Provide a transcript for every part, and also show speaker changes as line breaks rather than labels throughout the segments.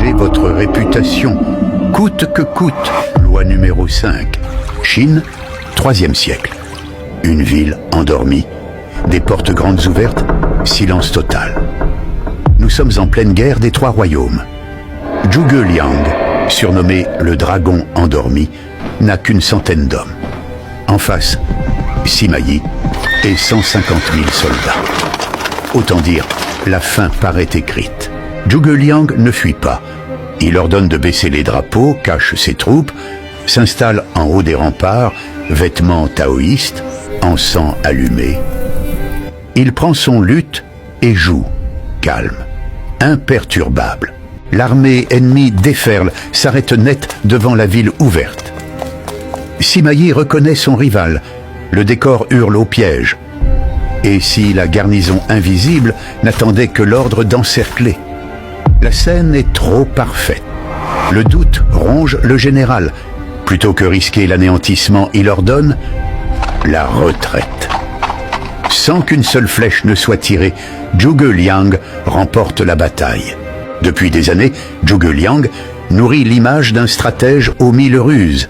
protéger votre réputation, coûte que coûte. Loi numéro 5. Chine, 3e siècle. Une ville endormie, des portes grandes ouvertes, silence total. Nous sommes en pleine guerre des 3 royaumes. Zhuge Liang, surnommé le dragon endormi, n'a qu'une centaine d'hommes. En face, Sima Yi et 150 000 soldats. Autant dire, la fin paraît écrite. Zhuge Liang ne fuit pas. Il ordonne de baisser les drapeaux, cache ses troupes, s'installe en haut des remparts, vêtements taoïstes, encens allumé. Il prend son luth et joue, calme, imperturbable. L'armée ennemie déferle, s'arrête net devant la ville ouverte. Sima Yi reconnaît son rival. Le décor hurle au piège. Et si la garnison invisible n'attendait que l'ordre d'encercler? La scène est trop parfaite. Le doute ronge le général. Plutôt que risquer l'anéantissement, il ordonne la retraite. Sans qu'une seule flèche ne soit tirée, Zhuge Liang remporte la bataille. Depuis des années, Zhuge Liang nourrit l'image d'un stratège aux 1000 ruses.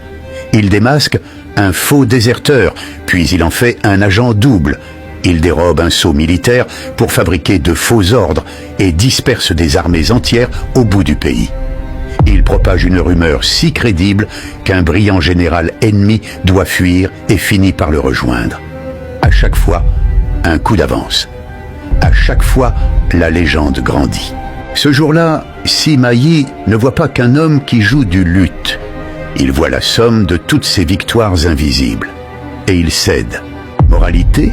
Il démasque un faux déserteur, puis il en fait un agent double. Il dérobe un sceau militaire pour fabriquer de faux ordres et disperse des armées entières au bout du pays. Il propage une rumeur si crédible qu'un brillant général ennemi doit fuir et finit par le rejoindre. À chaque fois, un coup d'avance. À chaque fois, la légende grandit. Ce jour-là, Sima Yi ne voit pas qu'un homme qui joue du luth. Il voit la somme de toutes ses victoires invisibles. Et il cède. Moralité?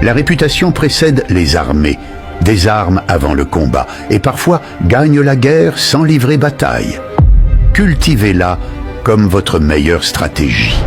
La réputation précède les armées, des armes avant le combat, et parfois gagne la guerre sans livrer bataille. Cultivez-la comme votre meilleure stratégie.